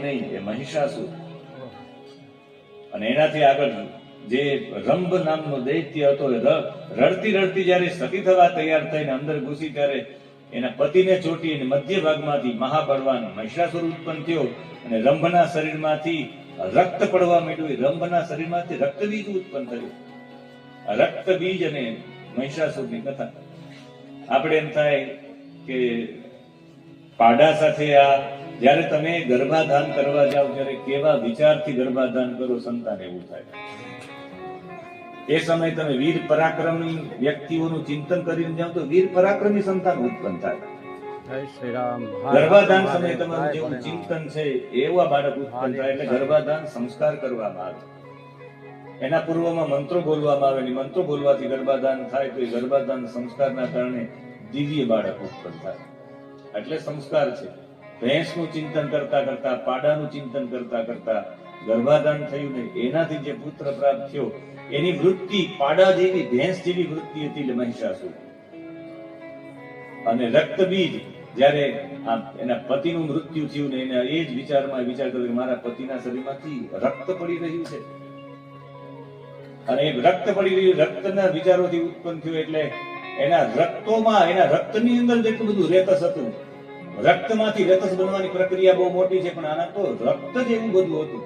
નહીં, એ મહિષાસુર. અને એનાથી આગળ જે રંભ નામનો દૈત્ય હતો, રડતી રડતી જયારે સતી થવા તૈયાર થઈને અંદર ઘૂસી ત્યારે એના પતિને ચોટી અને મધ્ય ભાગમાંથી મહાબળવાન મહિષાસુર ઉત્પન્ન થયો અને રંભના શરીરમાંથી રક્ત પડવા માંડ્યું. રંભના શરીરમાંથી રક્તબીજ ઉત્પન્ન થયું. રક્તબીજ અને મહિષાસુરની કથા. આપણે એમ થાય કે પાડા સાથે આ જયારે તમે ગર્ભાધાન કરવા જાઓ ત્યારે કેવા વિચારથી ગર્ભાધાન કરો, સંતાન એવું થાય. એ સમયે તમે વીર પરાક્રમી વ્યક્તિઓનું ચિંતન કરીને જાઓ તો વીર પરાક્રમી સંતાન ઉત્પન્ન થાય. ગર્ભાધાન સમયે તમારું જેવું ચિંતન છે એવા બાળક ઉત્પન્ન થાય. એટલે ગર્ભાધાન સંસ્કાર કરવામાં આવે, એના પૂર્વમાં મંત્રો બોલવામાં આવે. મંત્રો બોલવાથી ગર્ભાધાન થાય તો એ ગર્ભાધાન સંસ્કારના કારણે દિવ્ય બાળક ઉત્પન્ન થાય. એટલે સંસ્કાર છે. ભેંસનું ચિંતન કરતા કરતા, પાડાનું ચિંતન કરતા કરતા ગર્ભાધાન થયું ને એનાથી જે પુત્ર પ્રાપ્ત થયો એની વૃત્તિ પાડા જેવી, ભેંસ જેવી વૃત્તિ હતી, એટલે મહિષાસુર. અને રક્તબીજ જયારે એના પતિનું મૃત્યુ થયું ને એને એ જ વિચારમાં વિચાર કર્યો કે મારા પતિના શરીરમાંથી રક્ત પડી રહ્યું છે. અને એ રક્ત પડી રહ્યું, રક્તના વિચારોથી ઉત્પન્ન થયું. એટલે એના રક્તોમાં, એના રક્તની અંદર જેટલું બધું રેતસ હતું, રક્તમાંથી રેતસ બનવાની પ્રક્રિયા બહુ મોટી છે, પણ આના તો રક્ત જ એવું બધું હતું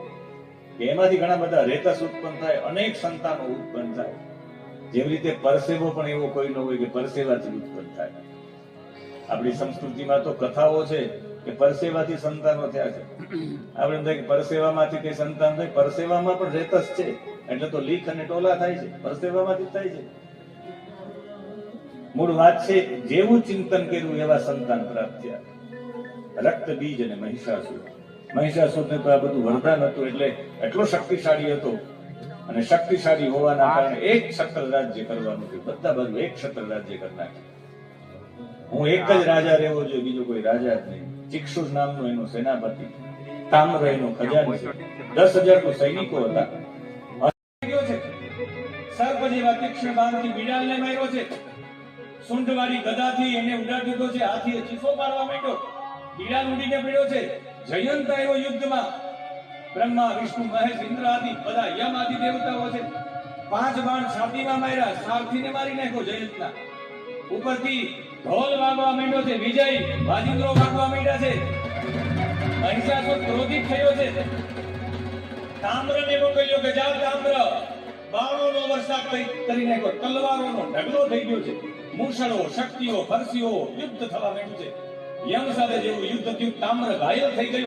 કે એમાંથી ઘણા બધા રેતસ ઉત્પન્ન થાય, અનેક સંતાનો ઉત્પન્ન થાય. જેવી રીતે પરસેવો પણ એવો કોઈ ન હોય કે પરસેવાથી ઉત્પન્ન થાય. આપણી સંસ્કૃતિમાં તો કથાઓ છે કે પરસેવાથી સંતાનો થયા છે. આપણે એમ થાય કે પરસેવામાંથી કઈ સંતાન થાય, પરસેવામાં પણ રેતસ છે એટલે તો લીક અને ટોલા થાય છે, પરસેવામાંથી થાય છે. મૂળ વાત છે જેવું ચિંતન કર્યું એવા સંતાન પ્રાપ્ત થયા. રક્ત બીજ અને મહિષાસુર. મહિષાસુરને તો આ બધું વરદાન હતું, એટલે એટલો શક્તિશાળી હતો. અને શક્તિશાળી હોવાના કારણે એક ક્ષત્ર રાજ્ય કરવાનું છે. બધા બાજુ એક ક્ષત્ર રાજ્ય કરી નાખ્યું. હું એક જ રાજા રહેવો જોઈએ, બીજો કોઈ રાજા જ નહીં. ચિક્ષુર નામનો એનો સેનાપતિ, તામ્ર એનો ખજાની છે, 10,000 સૈનિકો હતા. સર્પ જેવા તીક્ષ્ણ બાણથી બિડાલને માર્યો છે. સૂંઢવાળી ગદાથી એને ઉડાડી દીધો છે. હાથીએ ચીસો મારવા માંડ્યો, બિડાલ ઉડીને પડ્યો છે. જયંત આવ્યો યુદ્ધમાં. બ્રહ્મા, વિષ્ણુ, મહેશ, ઇન્દ્ર આદિ બધા યમ આદિ દેવતાઓ છે. 5 બાણ છાતીમાં માર્યા, સારથીને મારી નાખ્યો જયંતના. ઉપરથી ઢોલ વાગવા માંડ્યો છે. વિજય વાજિંદ્રો વાગવા માંડ્યા છે. મહિષાસુર ક્રોધિત થયો છે. તામ્રને મોકલ્યો કે જા તામ્ર, બાણોનો વરસાદ કરી નાખ્યો, તલવારોનો ઢગલો થઈ ગયો છે. મૂષણો, શક્તિઓ, ફરસીઓ યુદ્ધ થવા માંડ્યું છે. યમ સાથે જેવું યુદ્ધ થયું, તામ્ર ઘાયલ થઈ ગયું.